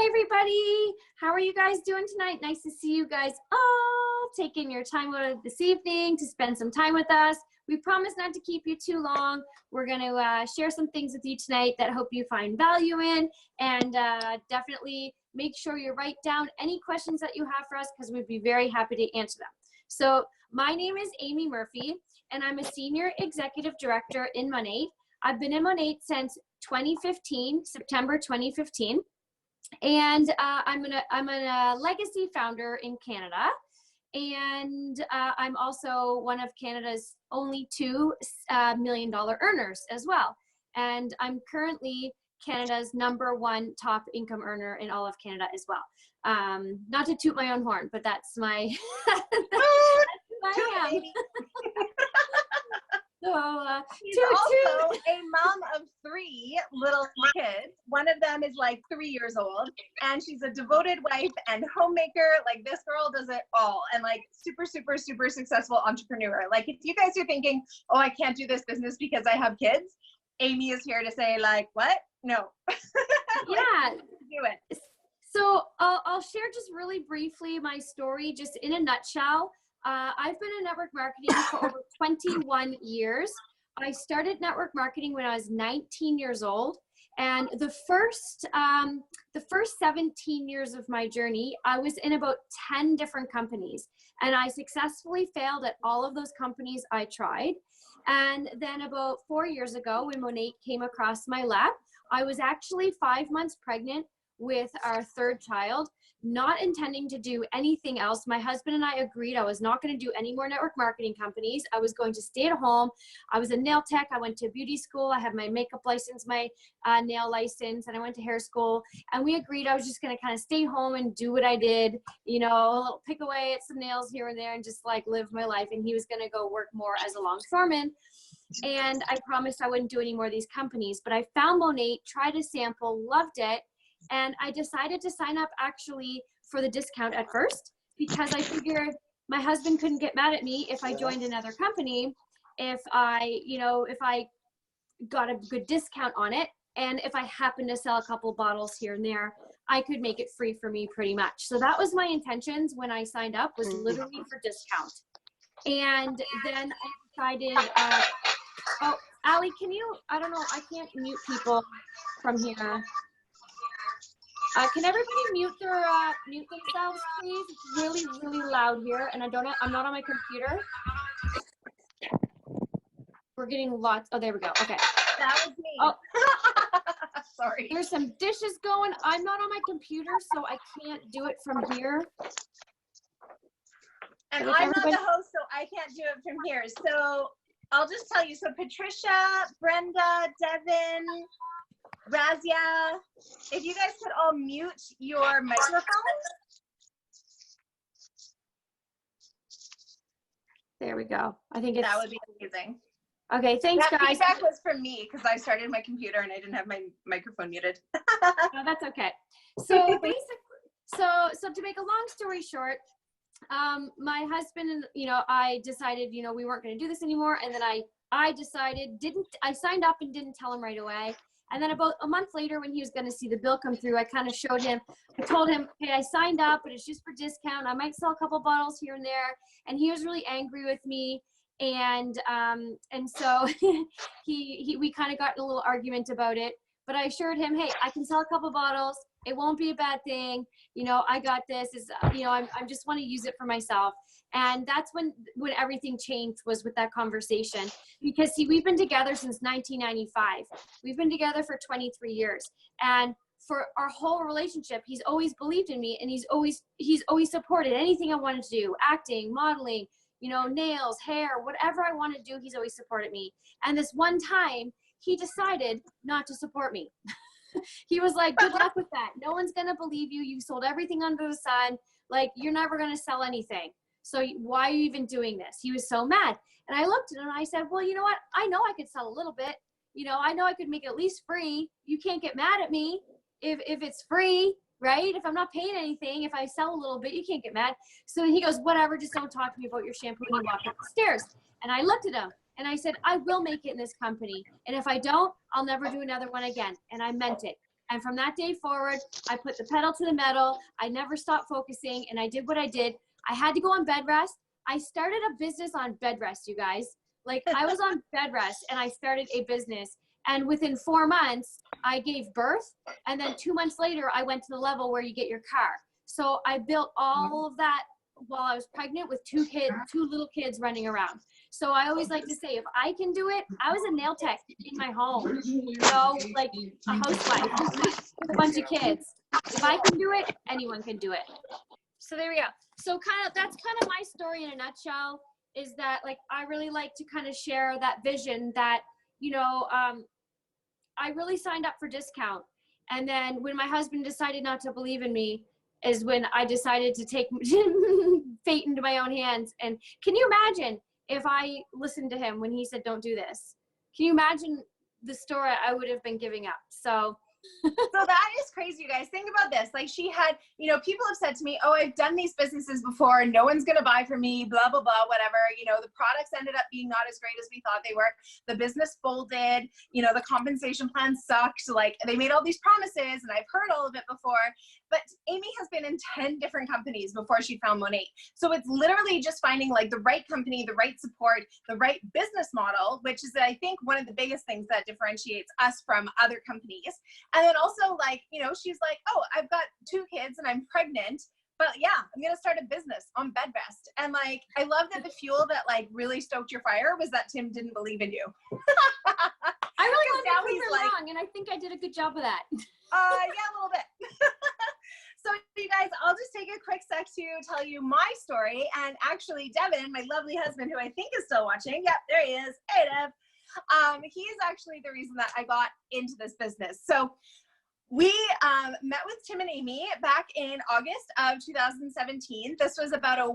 everybody. How are you guys doing tonight? Nice to see you guys all taking your time out of this evening to spend some time with us. We promise not to keep you too long. We're going to share some things with you tonight that I hope you find value in, and definitely make sure you write down any questions that you have for us because we'd be very happy to answer them. So my name is Amy Murphy, and I'm a Senior Executive Director in MONAT. I've been in MONAT since 2015, September 2015. And I'm a legacy founder in Canada, and I'm also one of Canada's only two $1 million earners as well. And I'm currently Canada's #1 top income earner in all of Canada as well. Not to toot my own horn, but that's my that's who I am. So, she's also a mom of 3 little kids. One of them is like 3 years old, and she's a devoted wife and homemaker. Like, this girl does it all, and like super successful entrepreneur. Like, if you guys are thinking, oh, I can't do this business because I have kids, Amy is here to say, like, what? No. Yeah. Do it. So I'll share just really briefly my story, just in a nutshell. I've been in network marketing for over 21 years. I started network marketing when I was 19 years old. And the first 17 years of my journey, I was in about 10 different companies. And I successfully failed at all of those companies I tried. And then about 4 years ago, when MONAT came across my lap, I was actually 5 months pregnant with our 3rd child, not intending to do anything else. My husband and I agreed I was not going to do any more network marketing companies. I was going to stay at home. I was a nail tech. I went to beauty school. I have my makeup license, my nail license, and I went to hair school. And we agreed I was just going to kind of stay home and do what I did, you know, pick away at some nails here and there and just like live my life. And he was going to go work more as a longshoreman. And I promised I wouldn't do any more of these companies. But I found MONAT, tried a sample, loved it. And I decided to sign up actually for the discount at first, because I figured my husband couldn't get mad at me if I joined another company, if I got a good discount on it. And if I happened to sell a couple bottles here and there, I could make it free for me pretty much. So that was my intentions when I signed up, was literally for discount. And then I decided, oh, Allie, can you, I don't know, I can't mute people from here. Can everybody mute themselves, please? It's really loud here, and I'm not on my computer. We're getting lots. Oh, there we go. Okay. That was me. Oh, sorry. There's some dishes going. I'm not on my computer, so I can't do it from here. And I'm not the host, so I can't do it from here. So I'll just tell you. So Patricia, Brenda, Devin, Razia, if you guys could all mute your microphones. There we go. I think that would be amazing. Okay, thanks, that guys. Feedback was from me because I started my computer and I didn't have my microphone muted. No, that's okay. So basically, so to make a long story short, my husband and, you know, I decided, you know, we weren't going to do this anymore. And then I decided, I signed up and didn't tell him right away. And then about a month later, when he was going to see the bill come through, I kind of showed him, I told him, hey, I signed up, but it's just for discount. I might sell a couple bottles here and there. And he was really angry with me. And so we kind of got in a little argument about it. But I assured him, hey, I can sell a couple bottles. It won't be a bad thing. You know, I got this. You know, I just want to use it for myself. And that's when everything changed, was with that conversation. Because see, we've been together since 1995. We've been together for 23 years. And for our whole relationship, he's always believed in me, and he's always supported anything I wanted to do, acting, modeling, you know, nails, hair, whatever I wanted to do, he's always supported me. And this one time, he decided not to support me. He was like, good luck with that. No one's going to believe you. You sold everything under the sun. Like, you're never going to sell anything. So why are you even doing this? He was so mad. And I looked at him and I said, well, you know what? I know I could sell a little bit. You know, I know I could make it at least free. You can't get mad at me if it's free, right? If I'm not paying anything, if I sell a little bit, you can't get mad. So he goes, whatever, just don't talk to me about your shampoo. And he walked up the stairs. And I looked at him and I said, I will make it in this company. And if I don't, I'll never do another one again. And I meant it. And from that day forward, I put the pedal to the metal. I never stopped focusing, and I did what I did. I had to go on bed rest. I started a business on bed rest, you guys. Like, I was on bed rest and I started a business. And within 4 months, I gave birth. And then 2 months later, I went to the level where you get your car. So I built all of that while I was pregnant with 2 little kids running around. So I always like to say, if I can do it, I was a nail tech in my home, you know, like a housewife with a bunch of kids. If I can do it, anyone can do it. So there we go. So that's kind of my story in a nutshell, is that, like, I really like to kind of share that vision that, you know, I really signed up for discount. And then when my husband decided not to believe in me is when I decided to take fate into my own hands. And can you imagine if I listened to him when he said, don't do this? Can you imagine the story I would have been giving up? So that is crazy, you guys. Think about this. Like, she had, you know, people have said to me, oh, I've done these businesses before and no one's going to buy from me, blah, blah, blah, whatever. You know, the products ended up being not as great as we thought they were. The business folded, you know, the compensation plan sucked. Like, they made all these promises, and I've heard all of it before. But Amy has been in 10 different companies before she found MONAT. So it's literally just finding, like, the right company, the right support, the right business model, which is, I think, one of the biggest things that differentiates us from other companies. And then also, like, you know, she's like, oh, I've got 2 kids and I'm pregnant, but yeah, I'm going to start a business on bed rest. And, like, I love that the fuel that, like, really stoked your fire was that Tim didn't believe in you. I really want to prove it wrong, and I think I did a good job of that. Yeah, a little bit. So you guys, I'll just take a quick sec to tell you my story. And actually, Devin, my lovely husband, who I think is still watching. Yep, there he is. Hey, Dev. He's actually the reason that I got into this business. So we met with Tim and Amy back in August of 2017. This was about a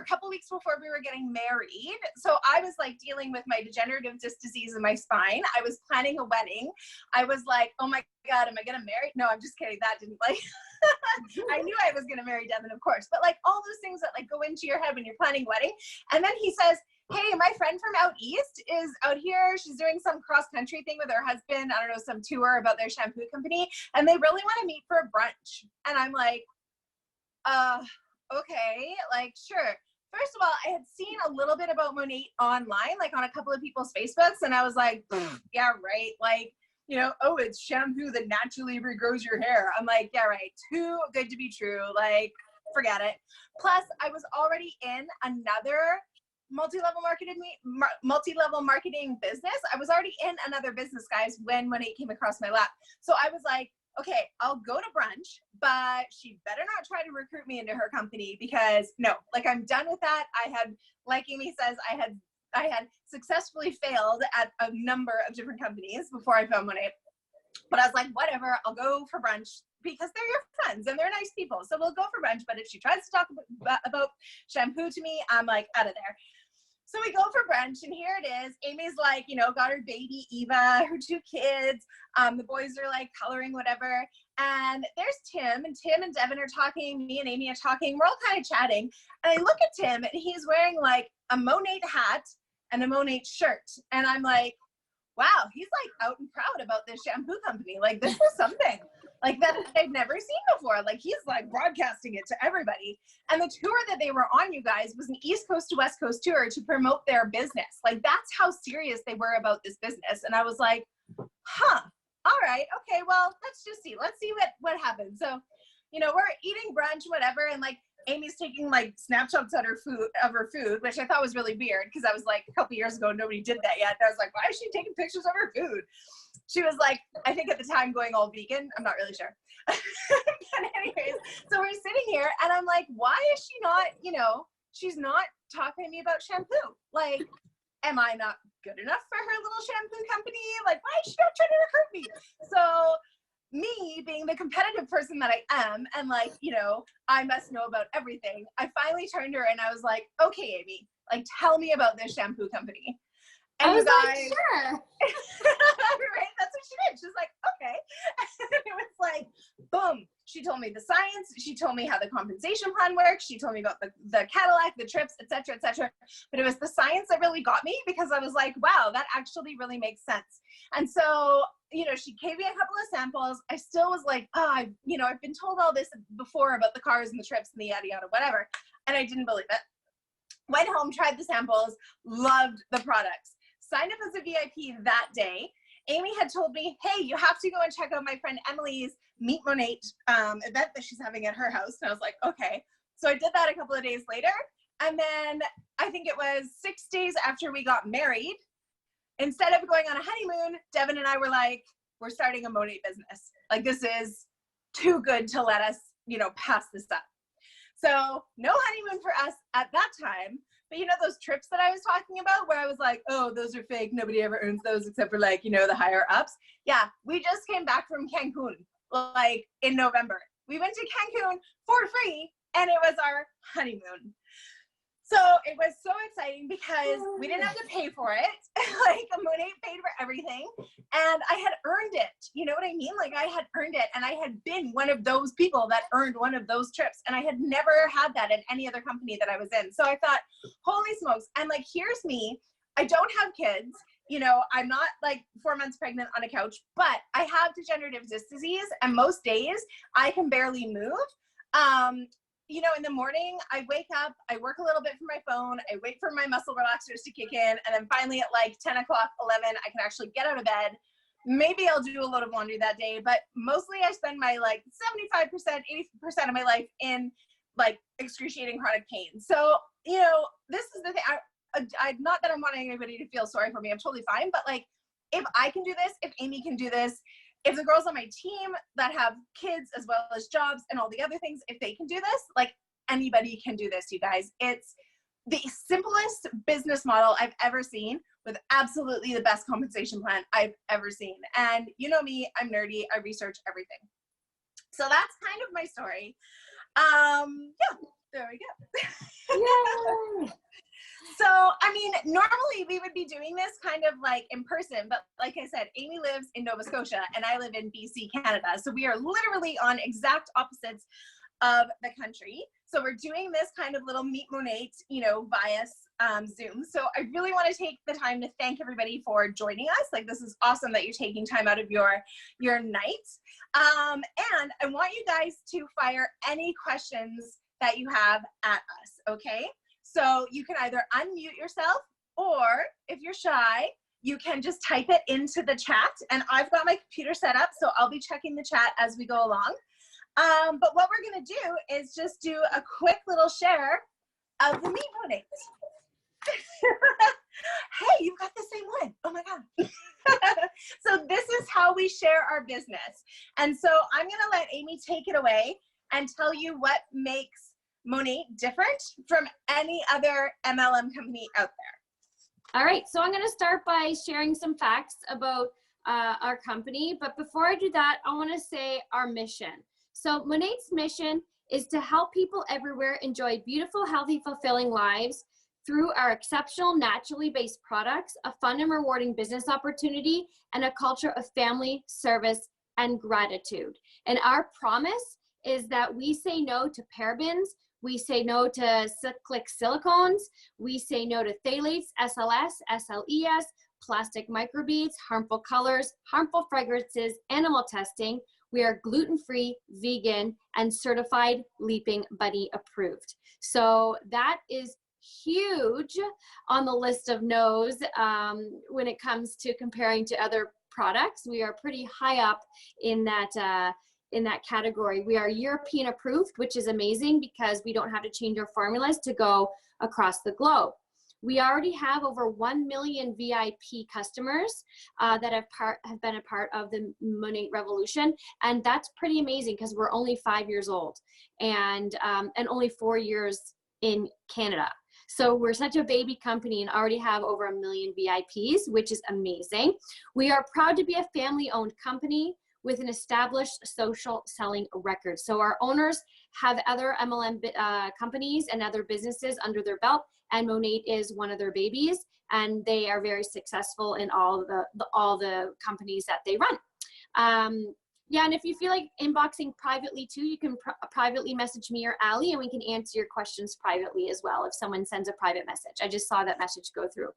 couple weeks before we were getting married. So I was, like, dealing with my degenerative disc disease in my spine. I was planning a wedding. I was like, oh my God, am I gonna marry? No, I'm just kidding. That didn't, like, I knew I was gonna marry Devin, of course. But, like, all those things that, like, go into your head when you're planning a wedding. And then he says, hey, my friend from out east is out here. She's doing some cross-country thing with her husband. I don't know, some tour about their shampoo company. And they really want to meet for a brunch. And I'm like, okay, like, sure. First of all, I had seen a little bit about MONAT online, like on a couple of people's Facebooks. And I was like, yeah, right. Like, you know, oh, it's shampoo that naturally regrows your hair. I'm like, yeah, right. Too good to be true. Like, forget it. Plus, I was already in another multi-level marketing business. I was already in another business, guys, when MONAT came across my lap. So I was like, okay, I'll go to brunch, but she better not try to recruit me into her company, because no, like, I'm done with that. I had, like Amy says, I had successfully failed at a number of different companies before I found MONAT. But I was like, whatever, I'll go for brunch, because they're your friends and they're nice people. So we'll go for brunch. But if she tries to talk about shampoo to me, I'm like, out of there. So we go for brunch, and here it is. Amy's, like, you know, got her baby Eva, her 2 kids. The boys are, like, coloring, whatever. And there's Tim and Devin are talking. Me and Amy are talking. We're all kind of chatting. And I look at Tim, and he's wearing, like, a MONAT hat and a MONAT shirt. And I'm like, wow, he's, like, out and proud about this shampoo company. Like, this is something, like, that I'd never seen before. Like, he's, like, broadcasting it to everybody. And the tour that they were on, you guys, was an East Coast to West Coast tour to promote their business. Like, that's how serious they were about this business. And I was like, huh, all right, okay, well, let's see what happens. So, you know, we're eating brunch, whatever, and, like, Amy's taking, like, snapshots of her food, which I thought was really weird, because I was like, a couple years ago, nobody did that yet. And I was like, why is she taking pictures of her food? She was, like, I think at the time, going all vegan. I'm not really sure. But anyways, so we're sitting here, and I'm like, why is she not, you know, she's not talking to me about shampoo? Like, am I not good enough for her little shampoo company? Like, why is she not trying to recruit me? So me being the competitive person that I am, and, like, you know, I must know about everything, I finally turned to her and I was like, okay, Amy, like, tell me about this shampoo company. And I was you guys, like, sure. right? That's what she did. She's like, okay. And it was like, boom. She told me the science. She told me how the compensation plan works. She told me about the Cadillac, the trips, et cetera, et cetera. But it was the science that really got me, because I was like, wow, that actually really makes sense. And so she gave me a couple of samples. I still was like, oh, I've been told all this before about the cars and the trips and the yada yada, whatever. And I didn't believe it. Went home, tried the samples, loved the products. Signed up as a VIP that day. Amy had told me, hey, you have to go and check out my friend Emily's Meet MONAT event that she's having at her house. And I was like, okay. So I did that a couple of days later. And then I think it was 6 days after we got married, instead of going on a honeymoon, Devin and I were like, we're starting a MONAT business. Like, this is too good to let us, pass this up. So no honeymoon for us at that time. But those trips that I was talking about where I was like, oh, those are fake. Nobody ever earns those except for the higher ups. Yeah, we just came back from Cancun in November. We went to Cancun for free and it was our honeymoon. So it was so exciting because we didn't have to pay for it. MONAT paid for everything and I had earned it. You know what I mean? I had earned it and I had been one of those people that earned one of those trips and I had never had that at any other company that I was in. So I thought, holy smokes. And here's me. I don't have kids. I'm not 4 months pregnant on a couch, but I have degenerative disc disease and most days I can barely move. In the morning, I wake up, I work a little bit for my phone, I wait for my muscle relaxers to kick in, and then finally at 10 o'clock, 11, I can actually get out of bed. Maybe I'll do a load of laundry that day, but mostly I spend my 75%, 80% of my life in excruciating chronic pain. So, this is the thing. I not that I'm wanting anybody to feel sorry for me, I'm totally fine, but if I can do this, if Amy can do this, if the girls on my team that have kids as well as jobs and all the other things, if they can do this, anybody can do this, you guys. It's the simplest business model I've ever seen with absolutely the best compensation plan I've ever seen. And you know me, I'm nerdy, I research everything. So that's kind of my story. Yeah, there we go. Yay. So, normally we would be doing this kind of in person, but like I said, Amy lives in Nova Scotia and I live in BC, Canada. So we are literally on exact opposites of the country. So we're doing this kind of little Meet MONAT, via Zoom. So I really want to take the time to thank everybody for joining us. This is awesome that you're taking time out of your night. And I want you guys to fire any questions that you have at us, okay? So you can either unmute yourself or if you're shy, you can just type it into the chat. And I've got my computer set up, so I'll be checking the chat as we go along. But what we're gonna do is just do a quick little share of the Meet MONAT. Hey, you've got the same one. Oh my God. So this is how we share our business. And so I'm gonna let Amy take it away and tell you what makes MONAT different from any other MLM company out there. All right, so I'm going to start by sharing some facts about our company. But before I do that, I want to say our mission. So MONAT's mission is to help people everywhere enjoy beautiful, healthy, fulfilling lives through our exceptional, naturally based products, a fun and rewarding business opportunity, and a culture of family, service, and gratitude. And our promise is that we say no to parabens, we say no to cyclic silicones, we say no to phthalates, SLS, SLES, plastic microbeads, harmful colors, harmful fragrances, animal testing. We are gluten-free, vegan, and certified Leaping Bunny approved. So that is huge on the list of no's when it comes to comparing to other products. We are pretty high up in that category. We are European approved, which is amazing because we don't have to change our formulas to go across the globe. We already have over 1 million VIP customers that have been a part of the MONAT revolution, and that's pretty amazing because we're only 5 years old and only 4 years in Canada. So we're such a baby company and already have over 1 million VIPs, which is amazing. We are proud to be a family-owned company with an established social selling record. So our owners have other MLM companies and other businesses under their belt, and MONAT is one of their babies, and they are very successful in all the companies that they run. Yeah, and if you feel like inboxing privately too, you can privately message me or Ali, and we can answer your questions privately as well if someone sends a private message. I just saw that message go through.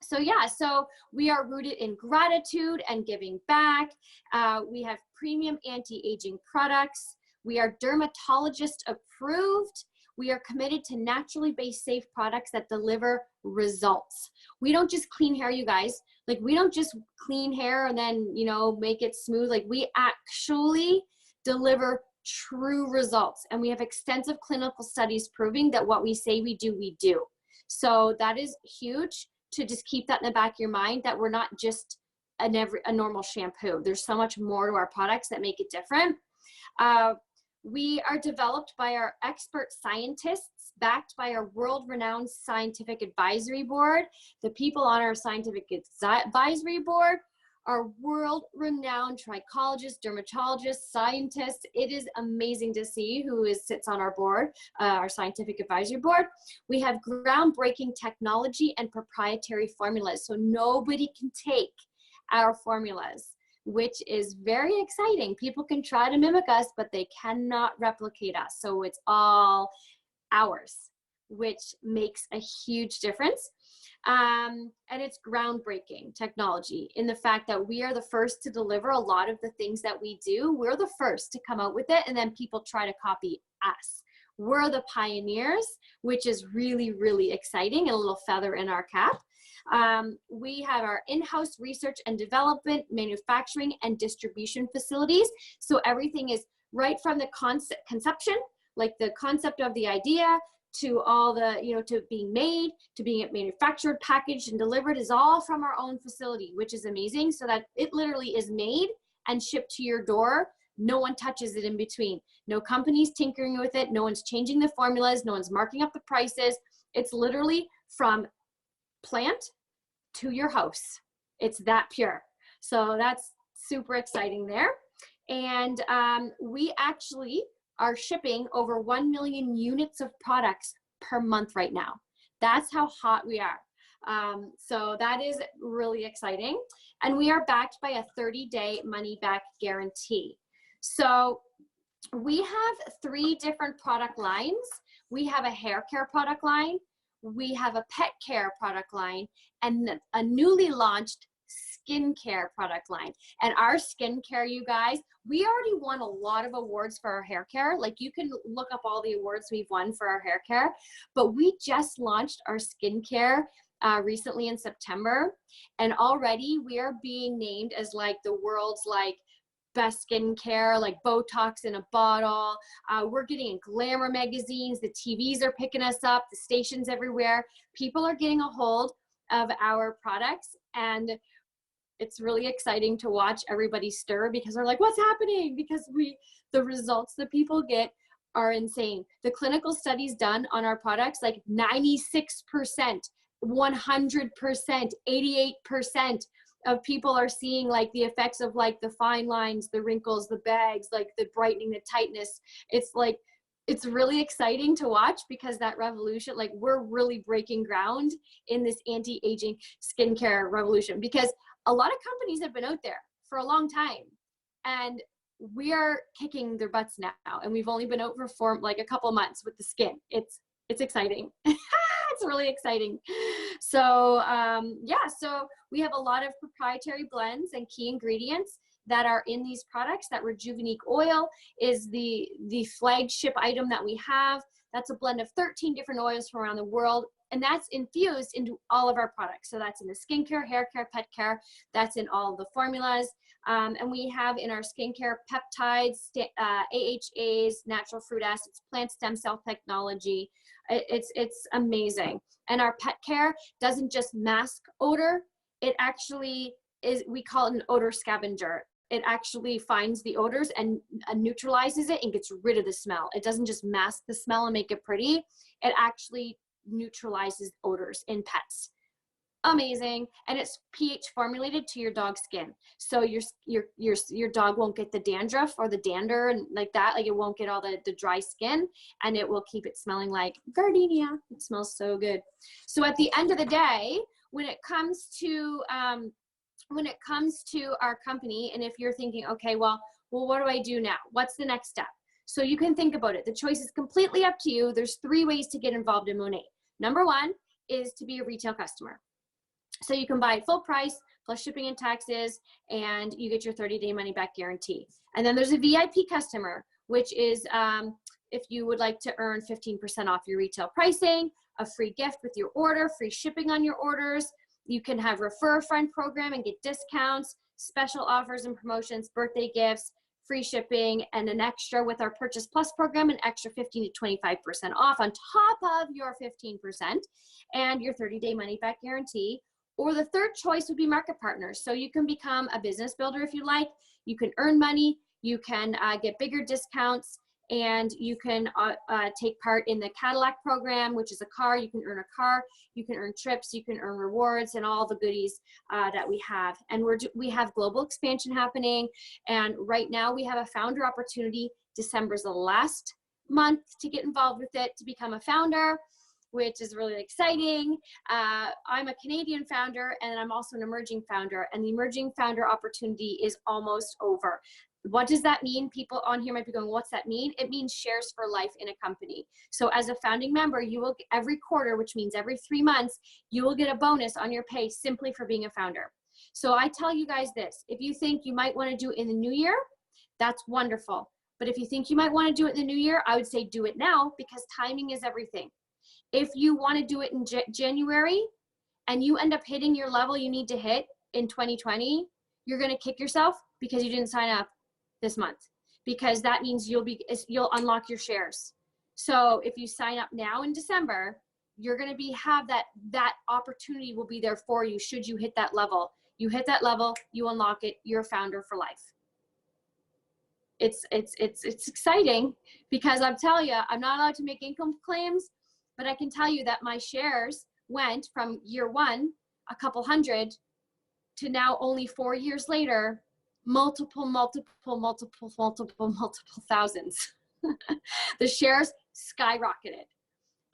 So yeah, so we are rooted in gratitude and giving back. We have premium anti-aging products. We are dermatologist approved. We are committed to naturally based safe products that deliver results. We don't just clean hair, you guys. Like, we don't just clean hair and then, you know, make it smooth. Like, we actually deliver true results. And we have extensive clinical studies proving that what we say we do, we do. So that is huge, to just keep that in the back of your mind, that we're not just a normal shampoo. There's so much more to our products that make it different. We are developed by our expert scientists, backed by our world-renowned scientific advisory board. The people on our scientific advisory board are world-renowned trichologists, dermatologists, scientists. It is amazing to see who sits on our board, our scientific advisory board. We have groundbreaking technology and proprietary formulas, so nobody can take our formulas, which is very exciting. People can try to mimic us, but they cannot replicate us. So it's all ours, which makes a huge difference. And it's groundbreaking technology in the fact that we are the first to deliver a lot of the things that we do. We're the first to come out with it, and then people try to copy us. We're the pioneers, which is really, really exciting, and a little feather in our cap. We have our in-house research and development, manufacturing, and distribution facilities. So everything is right from the conception, like the concept of the idea, to all the, you know, to being made, to being manufactured, packaged, and delivered, is all from our own facility, which is amazing. So that it literally is made and shipped to your door. No one touches it in between. No company's tinkering with it. No one's changing the formulas. No one's marking up the prices. It's literally from plant to your house. It's that pure. So that's super exciting there. And we actually are shipping over 1 million units of products per month right now. That's how hot we are. So that is really exciting. And we are backed by a 30-day money-back guarantee. So we have 3 different product lines. We have a hair care product line, we have a pet care product line, and a newly launched skincare product line. And our skincare, you guys, we already won a lot of awards for our hair care. Like, you can look up all the awards we've won for our hair care, but we just launched our skincare recently in September. And already we are being named as like the world's like best skincare, like Botox in a bottle. We're getting in glamour magazines. The TVs are picking us up, the stations everywhere. People are getting a hold of our products, and it's really exciting to watch everybody stir, because they're like, what's happening? Because the results that people get are insane. The clinical studies done on our products, like 96%, 100%, 88% of people are seeing like the effects of like the fine lines, the wrinkles, the bags, like the brightening, the tightness. It's like, it's really exciting to watch, because that revolution, like, we're really breaking ground in this anti-aging skincare revolution, because a lot of companies have been out there for a long time, and we are kicking their butts now. And we've only been out for like a couple months with the skin. It's exciting. It's really exciting. So yeah, so we have a lot of proprietary blends and key ingredients that are in these products. That Rejuvenique oil is the flagship item that we have. That's a blend of 13 different oils from around the world, and that's infused into all of our products. So that's in the skincare, hair care, pet care. That's in all of the formulas. And we have in our skincare peptides, AHAs, natural fruit acids, plant stem cell technology. It's amazing. And our pet care doesn't just mask odor. It actually is, we call it an odor scavenger. It actually finds the odors and neutralizes it and gets rid of the smell. It doesn't just mask the smell and make it pretty. It actually neutralizes odors in pets. Amazing. And it's pH formulated to your dog's skin. So your dog won't get the dandruff or the dander and like that. Like, it won't get all the dry skin, and it will keep it smelling like gardenia. It smells so good. So at the end of the day, when it comes to our company, and if you're thinking, okay, well, what do I do now? What's the next step? So you can think about it. The choice is completely up to you. There's 3 ways to get involved in MONAT. Number 1 is to be a retail customer. So you can buy it full price plus shipping and taxes, and you get your 30-day money-back guarantee. And then there's a VIP customer, which is if you would like to earn 15% off your retail pricing, a free gift with your order, free shipping on your orders. You can have refer a friend program and get discounts, special offers and promotions, birthday gifts, free shipping, and an extra with our Purchase Plus program, an extra 15 to 25% off on top of your 15% and your 30-day money-back guarantee. Or the third choice would be market partners. So you can become a business builder if you like. You can earn money, you can get bigger discounts, and you can take part in the Cadillac program, which is a car. You can earn a car, you can earn trips, you can earn rewards, and all the goodies that we have. And we have global expansion happening. And right now we have a founder opportunity. December's the last month to get involved with it, to become a founder, which is really exciting. I'm a Canadian founder, and I'm also an emerging founder, and the emerging founder opportunity is almost over. What does that mean? People on here might be going, what's that mean? It means shares for life in a company. So as a founding member, you will, every quarter, which means every 3 months, you will get a bonus on your pay simply for being a founder. So I tell you guys this, if you think you might want to do it in the new year, that's wonderful. But if you think you might want to do it in the new year, I would say do it now, because timing is everything. If you want to do it in January and you end up hitting your level you need to hit in 2020, you're going to kick yourself because you didn't sign up this month, because that means you'll unlock your shares. So if you sign up now in December, you're going to have that opportunity will be there for you should you hit that level. You hit that level, you unlock it, you're a founder for life. It's exciting, because I'm telling you, I'm not allowed to make income claims, but I can tell you that my shares went from year one, a couple hundred, to now only 4 years later, multiple thousands. The shares skyrocketed.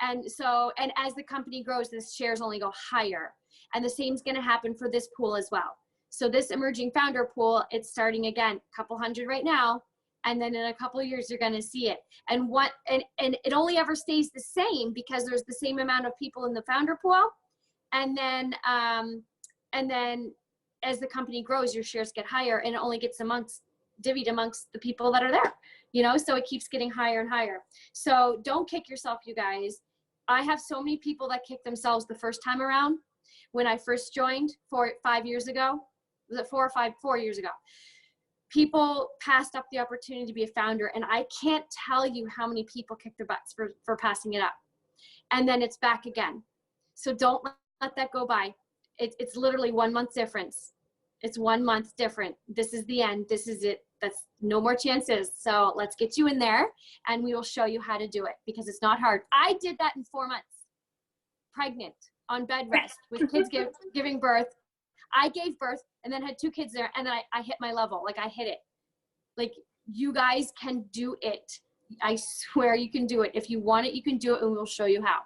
And so, and as the company grows, the shares only go higher. And the same is going to happen for this pool as well. So this emerging founder pool, it's starting again, a couple hundred right now. And then in a couple of years, you're going to see it. And it only ever stays the same because there's the same amount of people in the founder pool. And then as the company grows, your shares get higher, and it only gets divvied amongst the people that are there, you know, so it keeps getting higher and higher. So don't kick yourself, you guys. I have so many people that kick themselves the first time around. When I first joined 5 years ago, was it 4 years ago? People passed up the opportunity to be a founder, and I can't tell you how many people kicked their butts for passing it up. And then it's back again. So don't let that go by. It's literally 1 month difference. It's 1 month different. This is the end. This is it. That's no more chances. So let's get you in there, and we will show you how to do it, because it's not hard. I did that in 4 months, pregnant, on bed rest, with kids giving birth. I gave birth and then had 2 kids there, and then I hit my level. Like, I hit it. Like, you guys can do it. I swear you can do it. If you want it, you can do it, and we'll show you how.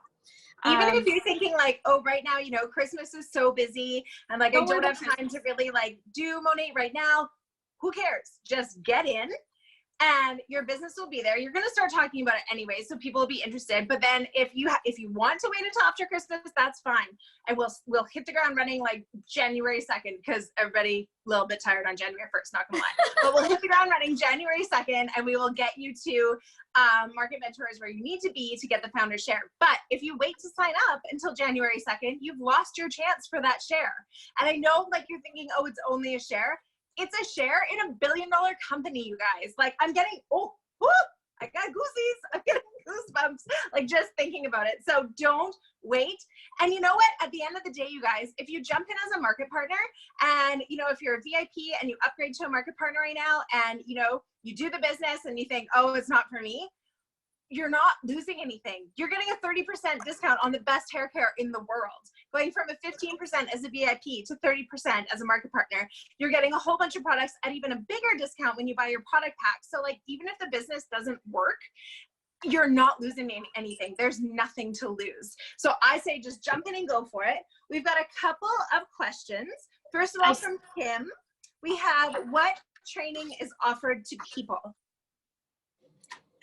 Even if you're thinking like, oh, right now, you know, Christmas is so busy and like, I don't have time to really like do MONAT right now. Who cares? Just get in and your business will be there. You're going to start talking about it anyway, so people will be interested. But then if you want to wait until after Christmas, that's fine. And we'll hit the ground running like January 2nd, because everybody a little bit tired on January 1st, not gonna lie. But we'll hit the ground running January 2nd, and we will get you to market mentors where you need to be to get the founder share. But if you wait to sign up until January 2nd, you've lost your chance for that share. And I know, like, you're thinking, oh, it's only a share. It's a share in $1 billion company, you guys. Like, I'm getting, I got goosies. I'm getting goosebumps, like, just thinking about it. So don't wait. And you know what? At the end of the day, you guys, if you jump in as a market partner, and, you know, if you're a VIP and you upgrade to a market partner right now, and, you know, you do the business and you think, oh, it's not for me, you're not losing anything. You're getting a 30% discount on the best hair care in the world. Going from a 15% as a VIP to 30% as a market partner. You're getting a whole bunch of products at even a bigger discount when you buy your product pack. So like, even if the business doesn't work, you're not losing anything. There's nothing to lose. So I say just jump in and go for it. We've got a couple of questions. First of all, from Kim, we have, what training is offered to people?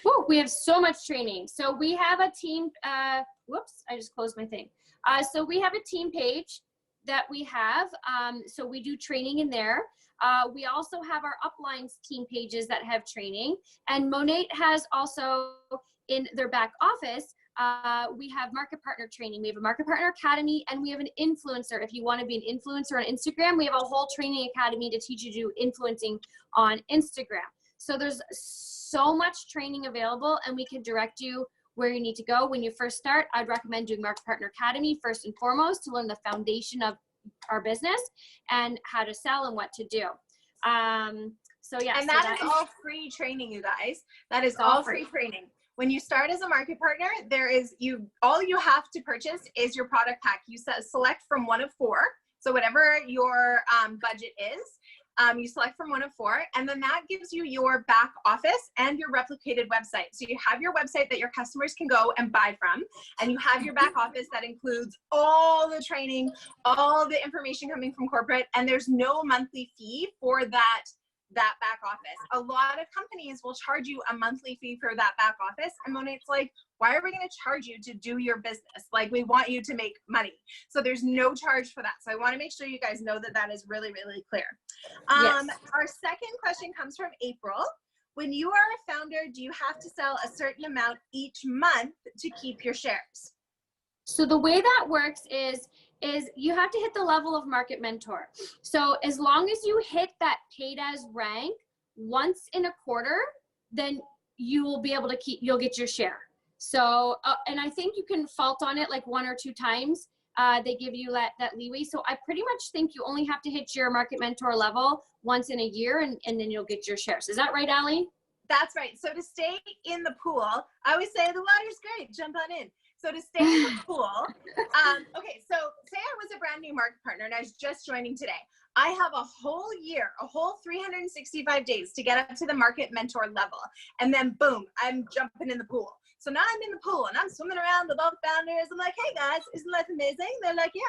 Whoa, we have so much training. So we have a team, whoops, I just closed my thing. So we have a team page. that we have. So we do training in there. We also have our uplines team pages that have training, and MONAT has also in their back office, we have market partner training. We have a market partner academy, and we have an influencer. If you want to be an influencer on Instagram, we have a whole training academy to teach you to do influencing on Instagram. So there's so much training available, and we can direct you where you need to go. When you first start, I'd recommend doing Market Partner Academy first and foremost to learn the foundation of our business and how to sell and what to do. So yeah. And that is all free training, you guys. That is all free training. When you start as a market partner, all you have to purchase is your product pack. You select from one of 4. So whatever your budget is, you select from one of 4, and then that gives you your back office and your replicated website. So you have your website that your customers can go and buy from, and you have your back office that includes all the training, all the information coming from corporate, and there's no monthly fee for that back office. A lot of companies will charge you a monthly fee for that back office, and MONAT's like, why are we going to charge you to do your business? Like, we want you to make money. So there's no charge for that. So I want to make sure you guys know that that is really, really clear. Yes. Our second question comes from April. When you are a founder, do you have to sell a certain amount each month to keep your shares? So the way that works is you have to hit the level of market mentor. So as long as you hit that paid as rank once in a quarter, then you will be able to you'll get your share. So, and I think you can fault on it like 1 or 2 times. They give you that leeway. So I pretty much think you only have to hit your market mentor level once in a year, and then you'll get your shares. Is that right, Allie? That's right. So to stay in the pool, I always say the water's great, jump on in. So to stay in the pool, okay, so say I was a brand new market partner and I was just joining today. I have a whole year, a whole 365 days to get up to the market mentor level. And then boom, I'm jumping in the pool. So now I'm in the pool and I'm swimming around with all the founders. I'm like, hey guys, isn't life amazing? They're like, yeah.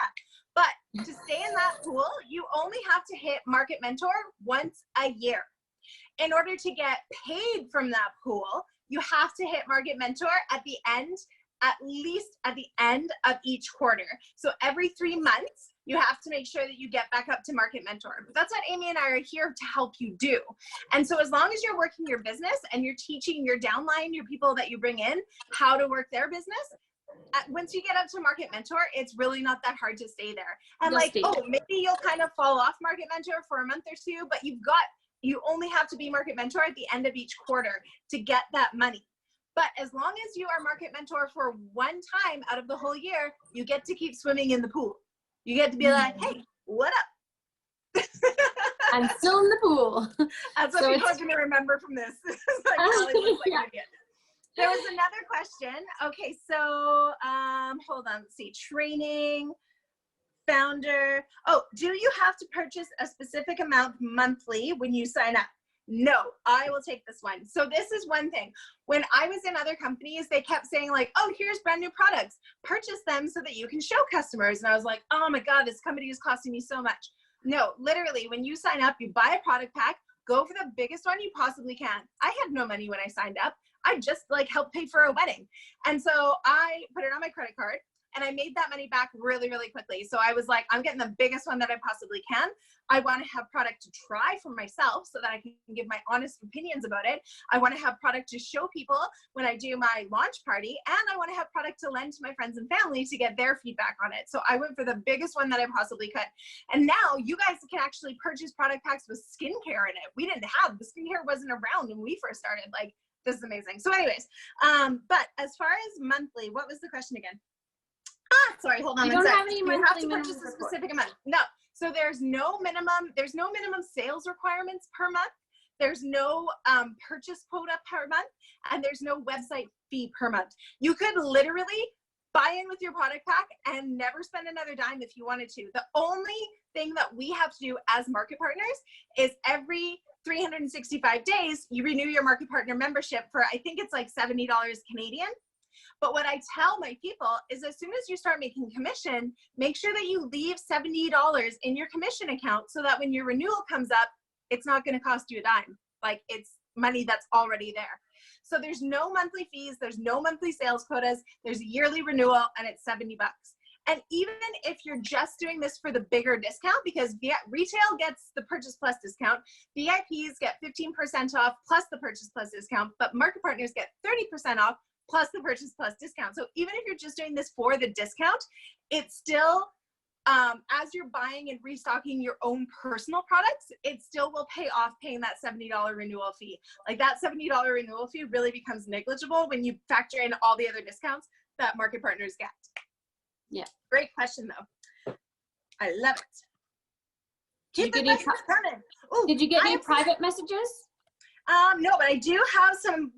But to stay in that pool, you only have to hit market mentor once a year. In order to get paid from that pool, you have to hit market mentor at least at the end of each quarter. So every 3 months, you have to make sure that you get back up to market mentor. But that's what Amy and I are here to help you do. And so as long as you're working your business and you're teaching your downline, your people that you bring in, how to work their business, once you get up to market mentor, it's really not that hard to stay there. And maybe you'll kind of fall off market mentor for a month or 2, but you only have to be market mentor at the end of each quarter to get that money. But as long as you are market mentor for 1 time out of the whole year, you get to keep swimming in the pool. You get to be like, hey, what up? I'm still in the pool. That's what people are going to remember from this. Like, yeah. There was another question. Okay, so hold on. Let's see. Training, founder. Oh, do you have to purchase a specific amount monthly when you sign up? No, I will take this one. So this is one thing. When I was in other companies, they kept saying like, oh, here's brand new products. Purchase them so that you can show customers. And I was like, oh my God, this company is costing me so much. No, literally, when you sign up, you buy a product pack, go for the biggest one you possibly can. I had no money when I signed up. I just like helped pay for a wedding. And so I put it on my credit card and I made that money back really, really quickly. So I was like, I'm getting the biggest one that I possibly can. I want to have product to try for myself so that I can give my honest opinions about it. I want to have product to show people when I do my launch party, and I want to have product to lend to my friends and family to get their feedback on it. So I went for the biggest one that I possibly could. And now you guys can actually purchase product packs with skincare in it. The skincare wasn't around when we first started. Like, this is amazing. So anyways, but as far as monthly, what was the question again? Sorry, hold on. You don't have any monthly. You have to purchase a specific amount. No. So there's no minimum sales requirements per month. There's no purchase quota per month, and there's no website fee per month. You could literally buy in with your product pack and never spend another dime if you wanted to. The only thing that we have to do as market partners is every 365 days, you renew your market partner membership for, I think it's like $70 Canadian. But what I tell my people is as soon as you start making commission, make sure that you leave $70 in your commission account so that when your renewal comes up, it's not going to cost you a dime. Like, it's money that's already there. So there's no monthly fees. There's no monthly sales quotas. There's a yearly renewal and it's $70. And even if you're just doing this for the bigger discount, because retail gets the purchase plus discount, VIPs get 15% off plus the purchase plus discount, but market partners get 30% off plus the purchase plus discount. So even if you're just doing this for the discount, it's still, as you're buying and restocking your own personal products, it still will pay off paying that $70 renewal fee. Like that $70 renewal fee really becomes negligible when you factor in all the other discounts that market partners get. Yeah, great question though. I love it. Keep the questions coming. Ooh, did you get any private messages? No, but I do have some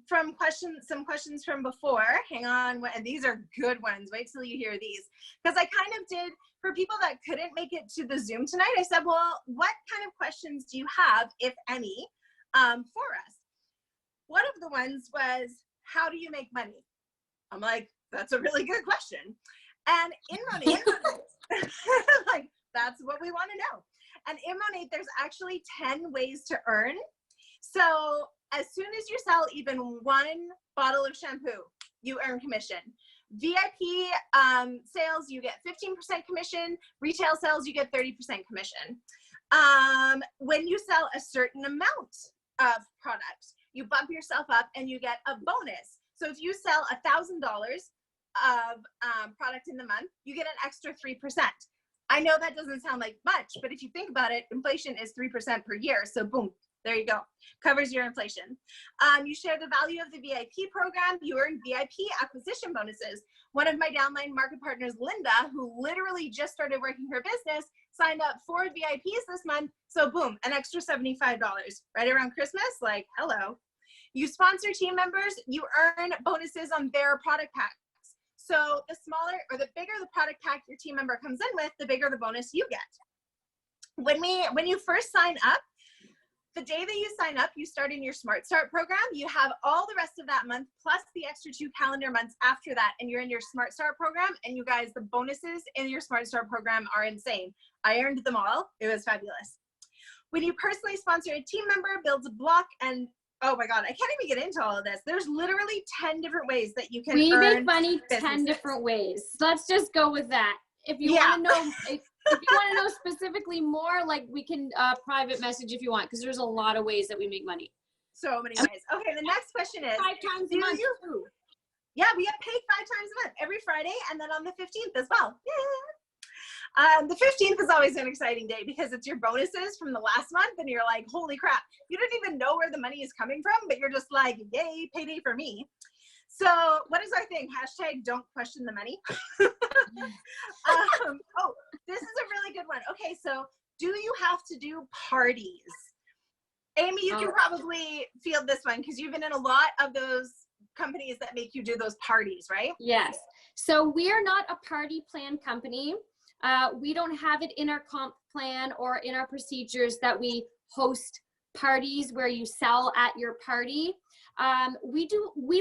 questions from before. Hang on, and these are good ones. Wait till you hear these, because I kind of did for people that couldn't make it to the Zoom tonight. I said, well, what kind of questions do you have, if any, for us? One of the ones was, how do you make money? I'm like, that's a really good question. And in MONAT, like that's what we want to know. And in MONAT, there's actually 10 ways to earn. So as soon as you sell even one bottle of shampoo, you earn commission. VIP sales, you get 15% commission. Retail sales, you get 30% commission. When you sell a certain amount of products, you bump yourself up and you get a bonus. So if you sell $1,000 of product in the month, you get an extra 3%. I know that doesn't sound like much, but if you think about it, inflation is 3% per year. So boom, there you go. Covers your inflation. You share the value of the VIP program. You earn VIP acquisition bonuses. One of my downline market partners, Linda, who literally just started working her business, signed up 4 VIPs this month. So boom, an extra $75 right around Christmas. Like, hello. You sponsor team members. You earn bonuses on their product packs. So the smaller or the bigger the product pack your team member comes in with, the bigger the bonus you get. When you first sign up, the day that you sign up, you start in your Smart Start program. You have all the rest of that month plus the extra 2 calendar months after that, and you're in your Smart Start program. And you guys, the bonuses in your Smart Start program are insane. I earned them all. It was fabulous. When you personally sponsor a team member, builds a block, and oh my God, I can't even get into all of this. There's literally 10 different ways that you can earn. We make money 10 different ways. Let's just go with that. If you want to know, if you want to know specifically more, like we can private message if you want, because there's a lot of ways that we make money. So many ways. Okay, the next question is 5 times a month. Yeah, we get paid 5 times a month, every Friday, and then on the 15th as well. Yeah. The 15th is always an exciting day because it's your bonuses from the last month, and you're like, holy crap, you don't even know where the money is coming from, but you're just like, yay, payday for me. So what is our thing? Hashtag don't question the money. Oh, this is a really good one. Okay, so do you have to do parties? Amy, you can probably field this one because you've been in a lot of those companies that make you do those parties, right? Yes. So we are not a party plan company. We don't have it in our comp plan or in our procedures that we host parties where you sell at your party. We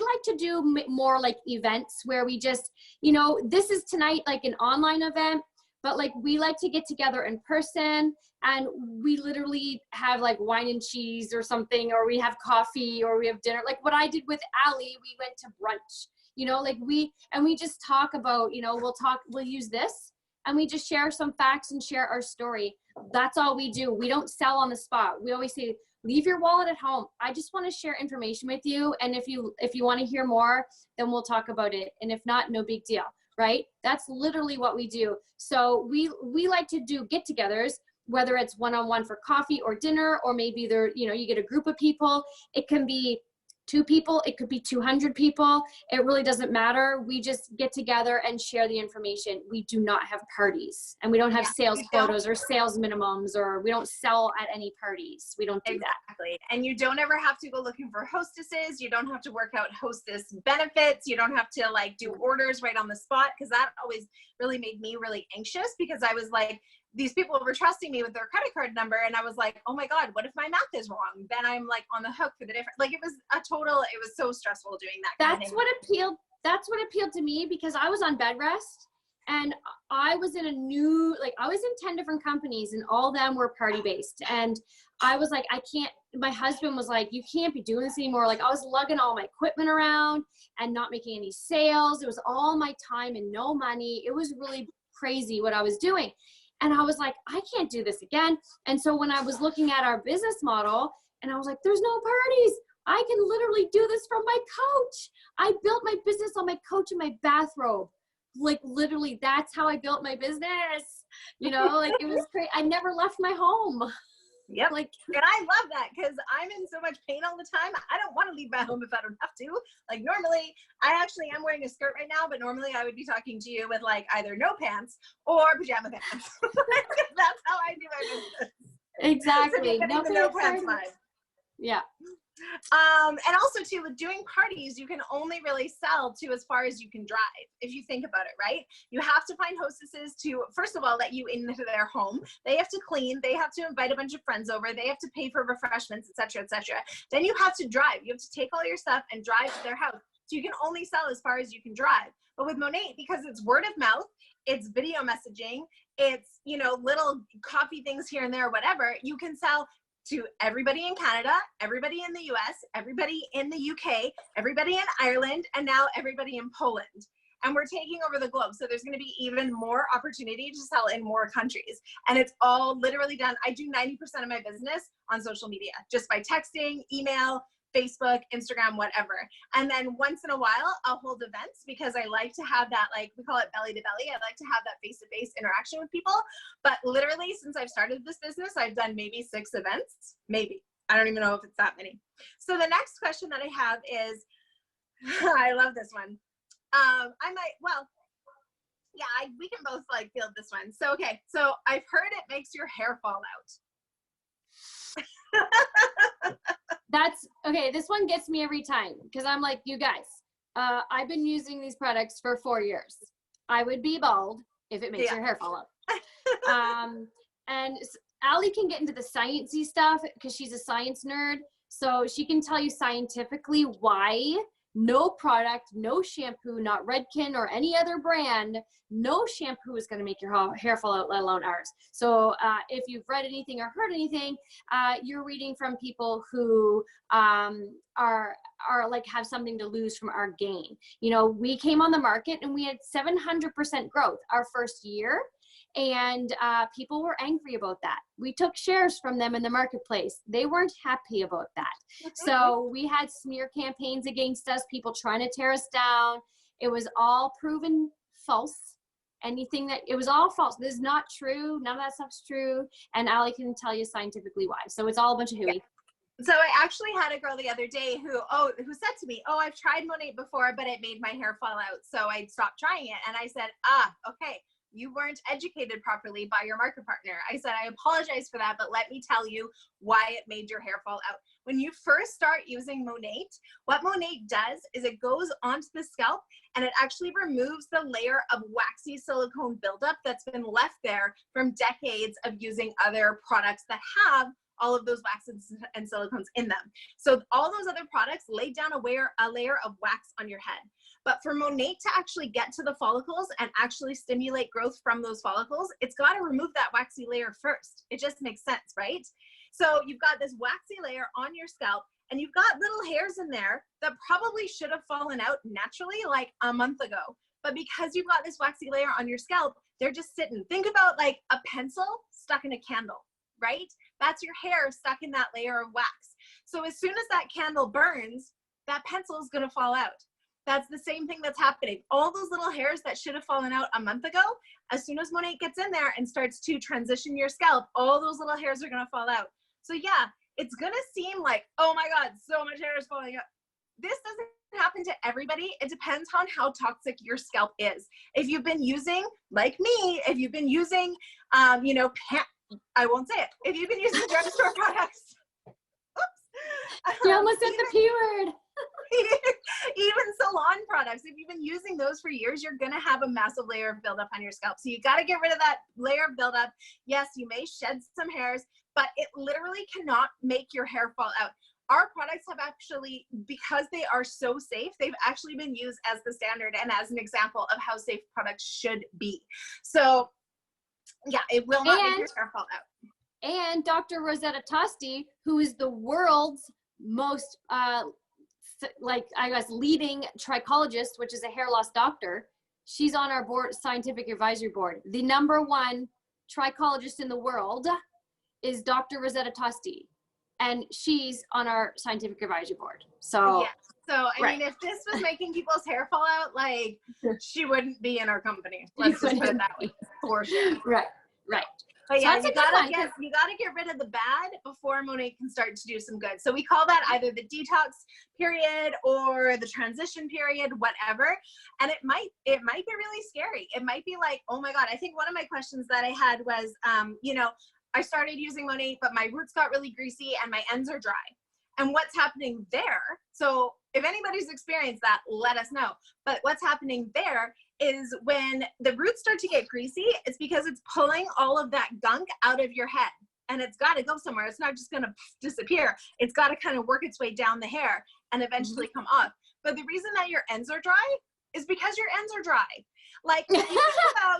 like to do more like events where we just, this is tonight like an online event, but like we like to get together in person, and we literally have like wine and cheese or something, or we have coffee, or we have dinner. Like what I did with Ali, we went to brunch, like we just talk about, we'll use this, and we just share some facts and share our story. That's all we do. We don't sell on the spot. We always say, leave your wallet at home. I just want to share information with you. And if you want to hear more, then we'll talk about it. And if not, no big deal, right? That's literally what we do. So we like to do get-togethers, whether it's one-on-one for coffee or dinner, or maybe you get a group of people. It can be 2 people, it could be 200 people. It really doesn't matter. We just get together and share the information. We do not have parties, and we don't have sales quotas or sales minimums, or we don't sell at any parties. We don't do that. Exactly. And you don't ever have to go looking for hostesses. You don't have to work out hostess benefits. You don't have to like do orders right on the spot, because that always really made me really anxious, because I was like, these people were trusting me with their credit card number, and I was like, oh my God, what if my math is wrong? Then I'm like on the hook for the different, like it was so stressful doing that. That's what appealed to me, because I was on bed rest, and I was in I was in 10 different companies, and all of them were party based. And I was like, my husband was like, you can't be doing this anymore. Like I was lugging all my equipment around and not making any sales. It was all my time and no money. It was really crazy what I was doing. And I was like, I can't do this again. And so when I was looking at our business model, and I was like, there's no parties. I can literally do this from my couch. I built my business on my couch in my bathrobe. Like literally, that's how I built my business. You know, like it was great. I never left my home. Yep. Like, and I love that because I'm in so much pain all the time. I don't want to leave my home if I don't have to. Like normally, I actually am wearing a skirt right now, but normally I would be talking to you with like either no pants or pajama pants. That's how I do my business. Exactly. So no pants vibe. Yeah. And also too, with doing parties, you can only really sell to as far as you can drive. If you think about it, right? You have to find hostesses to, first of all, let you into their home. They have to clean. They have to invite a bunch of friends over. They have to pay for refreshments, etc., etc. Then you have to drive. You have to take all your stuff and drive to their house. So you can only sell as far as you can drive. But with MONAT, because it's word of mouth, it's video messaging, it's, you know, little coffee things here and there, whatever, you can sell to everybody in Canada, everybody in the US, everybody in the UK, everybody in Ireland, and now everybody in Poland. And we're taking over the globe. So there's going to be even more opportunity to sell in more countries. And it's all literally done. I do 90% of my business on social media, just by texting, email, Facebook, Instagram, whatever. And then once in a while, I'll hold events because I like to have that, like we call it belly to belly. I like to have that face-to-face interaction with people. But literally since I've started this business, I've done maybe 6 events, maybe. I don't even know if it's that many. So the next question that I have is, I love this one. We can both like field this one. So, okay. So I've heard it makes your hair fall out. That's okay. This one gets me every time because I'm like, you guys, I've been using these products for 4 years. I would be bald if it makes your hair fall out. And Allie can get into the sciencey stuff because she's a science nerd. So she can tell you scientifically why no product, no shampoo, not Redken or any other brand, no shampoo is going to make your hair fall out, let alone ours. So if you've read anything or heard anything, you're reading from people who are like have something to lose from our gain. You know, we came on the market and we had 700% growth our first year. And people were angry about that. We took shares from them in the marketplace. They weren't happy about that. So we had smear campaigns against us, people trying to tear us down. It was all proven false. It was all false. This is not true. None of that stuff's true. And Allie can tell you scientifically why. So it's all a bunch of hooey. Yeah. So I actually had a girl the other day who said to me, I've tried MONAT before, but it made my hair fall out. So I stopped trying it. And I said, okay. You weren't educated properly by your market partner. I said, I apologize for that, but let me tell you why it made your hair fall out. When you first start using MONAT, what MONAT does is it goes onto the scalp and it actually removes the layer of waxy silicone buildup that's been left there from decades of using other products that have all of those waxes and silicones in them. So all those other products lay down a layer of wax on your head. But for MONAT to actually get to the follicles and actually stimulate growth from those follicles, it's got to remove that waxy layer first. It just makes sense, right? So you've got this waxy layer on your scalp and you've got little hairs in there that probably should have fallen out naturally like a month ago. But because you've got this waxy layer on your scalp, they're just sitting. Think about like a pencil stuck in a candle, right? That's your hair stuck in that layer of wax. So as soon as that candle burns, that pencil is going to fall out. That's the same thing that's happening. All those little hairs that should have fallen out a month ago, as soon as MONAT gets in there and starts to transition your scalp, all those little hairs are going to fall out. So yeah, it's going to seem like, oh my God, so much hair is falling out. This doesn't happen to everybody. It depends on how toxic your scalp is. If you've been using, like me, if you've been using, I won't say it. If you've been using drugstore products, oops. You almost said the P word. Even salon products, if you've been using those for years, you're going to have a massive layer of buildup on your scalp. So you got to get rid of that layer of buildup. Yes, you may shed some hairs, but it literally cannot make your hair fall out. Our products have actually, because they are so safe, they've actually been used as the standard and as an example of how safe products should be. So yeah, it will not make your hair fall out. And Dr. Rosetta Tosti, who is the world's most leading trichologist, which is a hair loss doctor, She's on our board, scientific advisory board. The #1 trichologist in the world is Dr. Rosetta Tosti, and she's on our scientific advisory board. So yeah. So I mean, if this was making people's hair fall out, like she wouldn't be in our company. Let's just put it that way, for sure. Right. But So yeah, that's a you good one, gotta get rid of the bad before MONAT can start to do some good. So we call that either the detox period or the transition period, whatever. And it might be really scary. It might be like, oh my God. I think one of my questions that I had was, you know, I started using MONAT, but my roots got really greasy and my ends are dry. And what's happening there? So if anybody's experienced that, let us know. But what's happening there is when the roots start to get greasy, it's because it's pulling all of that gunk out of your head. And it's got to go somewhere. It's not just going to disappear. It's got to kind of work its way down the hair and eventually come off. But the reason that your ends are dry is because your ends are dry. Like, if you think about,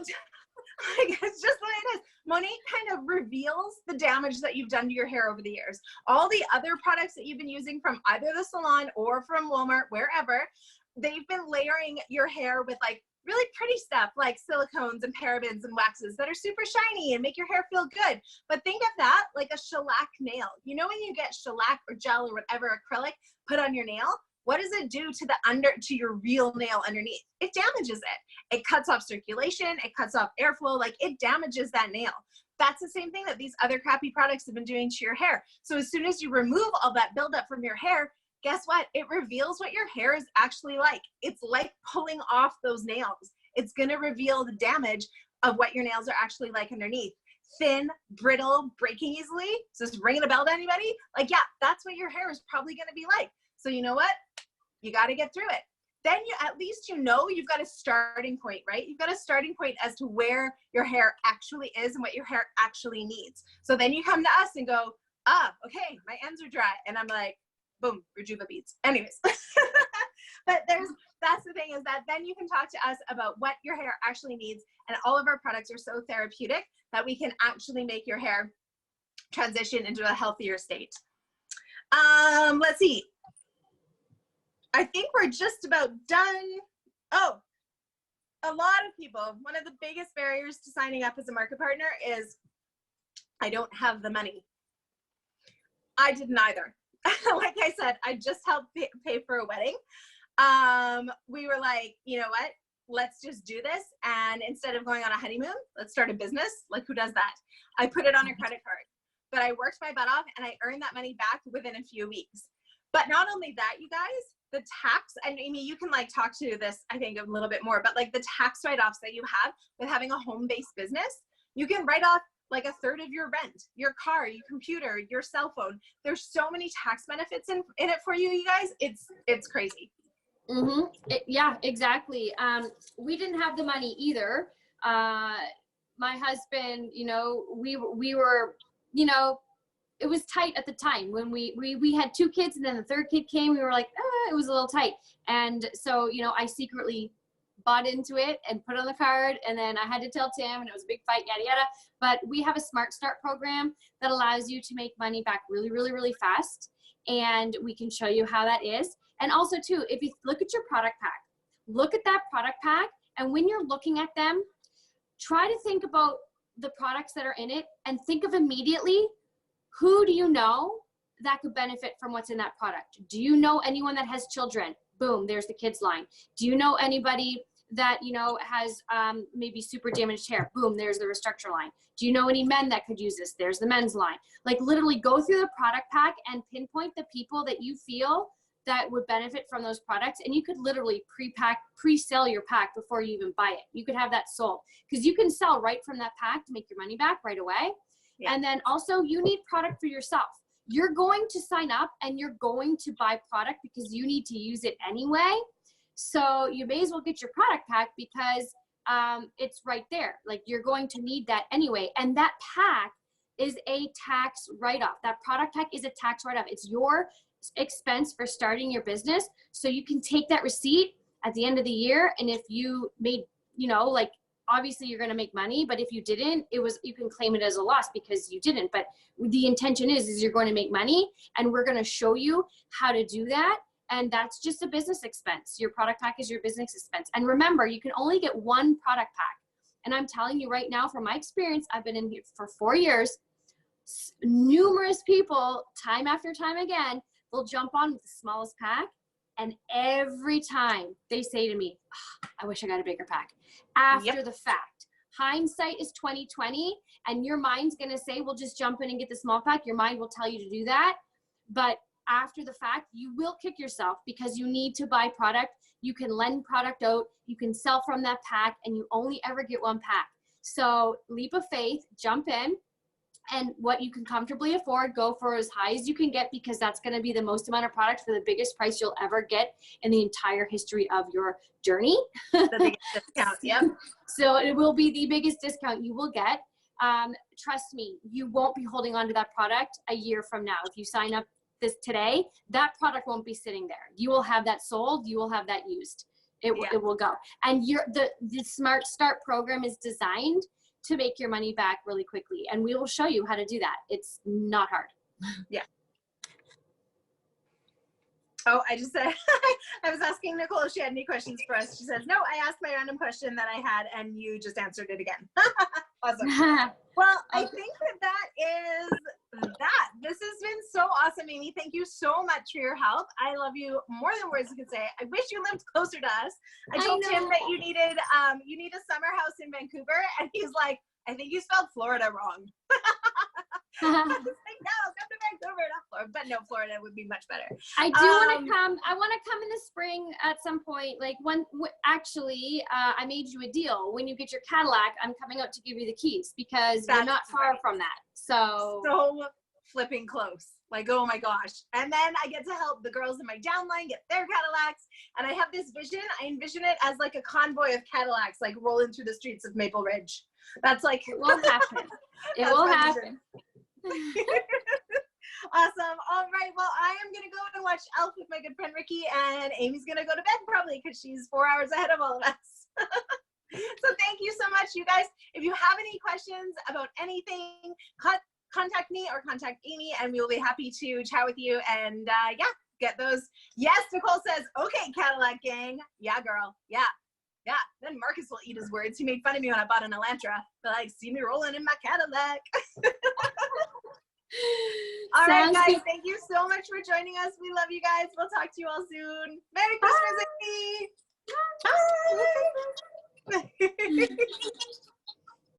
like, it's just what it is. MONAT kind of reveals the damage that you've done to your hair over the years. All the other products that you've been using from either the salon or from Walmart, wherever, they've been layering your hair with like really pretty stuff like silicones and parabens and waxes that are super shiny and make your hair feel good. But think of that like a shellac nail. You know when you get shellac or gel or whatever acrylic put on your nail? What does it do to your real nail underneath? It damages it. It cuts off circulation. It cuts off airflow. Like, it damages that nail. That's the same thing that these other crappy products have been doing to your hair. So as soon as you remove all that buildup from your hair, guess what? It reveals what your hair is actually like. It's like pulling off those nails. It's going to reveal the damage of what your nails are actually like underneath. Thin, brittle, breaking easily. Is this ringing a bell to anybody? Like, yeah, that's what your hair is probably going to be like. So you know what? You got to get through it. Then at least you know you've got a starting point, right? You've got a starting point as to where your hair actually is and what your hair actually needs. So then you come to us and go, okay, my ends are dry. And I'm like, boom, Rejuva beads. Anyways, but that's the thing, is that then you can talk to us about what your hair actually needs. And all of our products are so therapeutic that we can actually make your hair transition into a healthier state. Let's see. I think we're just about done. Oh, a lot of people, one of the biggest barriers to signing up as a market partner is, I don't have the money. I didn't either. Like I said, I just helped pay for a wedding. We were like, you know what? Let's just do this. And instead of going on a honeymoon, let's start a business. Like, who does that? I put it on a credit card, but I worked my butt off and I earned that money back within a few weeks. But not only that, you guys, the tax, and Amy, you can like talk to this, I think, a little bit more, but like the tax write-offs that you have with having a home-based business, you can write off like 1/3 of your rent, your car, your computer, your cell phone. There's so many tax benefits in it for you, you guys. It's crazy. Yeah, exactly. We didn't have the money either. My husband, you know, we were, you know, it was tight at the time when we had 2 kids, and then the 3rd kid came. We were like, it was a little tight. And so, you know, I secretly bought into it and put on the card, and then I had to tell Tim, and it was a big fight, yada, yada. But we have a Smart Start program that allows you to make money back really, really, really fast. And we can show you how that is. And also too, if you look at your product pack, look at that product pack. And when you're looking at them, try to think about the products that are in it and think of immediately, who do you know that could benefit from what's in that product? Do you know anyone that has children? Boom, there's the kids line. Do you know anybody that, you know, has maybe super damaged hair? Boom, there's the restructure line. Do you know any men that could use this? There's the men's line. Like, literally go through the product pack and pinpoint the people that you feel that would benefit from those products. And you could literally pre-sell your pack before you even buy it. You could have that sold, because you can sell right from that pack to make your money back right away. Yeah. And then also, you need product for yourself. You're going to sign up and you're going to buy product because you need to use it anyway. So you may as well get your product pack, because it's right there. Like, you're going to need that anyway. And that pack is a tax write-off. That product pack is a tax write-off. It's your expense for starting your business. So you can take that receipt at the end of the year. And if you made, you know, like, obviously you're going to make money, but if you didn't, you can claim it as a loss because you didn't. But the intention is you're going to make money, and we're going to show you how to do that. And that's just a business expense. Your product pack is your business expense. And remember, you can only get one product pack. And I'm telling you right now, from my experience, I've been in here for 4 years, numerous people, time after time again, will jump on with the smallest pack. And every time they say to me, oh, I wish I got a bigger pack. After the fact, hindsight is 20/20, and your mind's going to say, well, just jump in and get the small pack. Your mind will tell you to do that. But after the fact, you will kick yourself because you need to buy product. You can lend product out. You can sell from that pack, and you only ever get one pack. So leap of faith, jump in, and what you can comfortably afford, go for as high as you can get, because that's going to be the most amount of product for the biggest price you'll ever get in the entire history of your journey. The biggest discount, yep. So it will be the biggest discount you will get. Trust me, you won't be holding on to that product a year from now. If you sign up this today, that product won't be sitting there. You will have that sold. You will have that used. It will go. And the Smart Start program is designed to make your money back really quickly. And we will show you how to do that. It's not hard. Yeah. Oh, I just said, I was asking Nicole if she had any questions for us. She says, no, I asked my random question that I had and you just answered it again. Awesome. Well, I think that is that. This has been so awesome, Amy. Thank you so much for your help. I love you more than words can say. I wish you lived closer to us. I told Tim that you need a summer house in Vancouver, and he's like, I think you spelled Florida wrong. I was like, no, come to Vancouver, not Florida. But no, Florida would be much better. I do want to come. I want to come in the spring at some point. Like actually, I made you a deal. When you get your Cadillac, I'm coming out to give you the keys because you're not far from that. So flipping close. Like, oh my gosh. And then I get to help the girls in my downline get their Cadillacs. And I have this vision. I envision it as like a convoy of Cadillacs, like rolling through the streets of Maple Ridge. That's like, it will happen. It will happen. Awesome. All right. Well, I am going to go and watch Elf with my good friend Ricky, and Amy's going to go to bed probably because she's 4 hours ahead of all of us. So thank you so much, you guys. If you have any questions about anything, contact me or contact Amy, and we will be happy to chat with you and get those. Yes, Nicole says, okay, Cadillac gang. Yeah, girl. Yeah. Yeah, then Marcus will eat his words. He made fun of me when I bought an Elantra. But like, see me rolling in my Cadillac. All right, guys. Thank you so much for joining us. We love you guys. We'll talk to you all soon. Merry Christmas, Amy. Bye.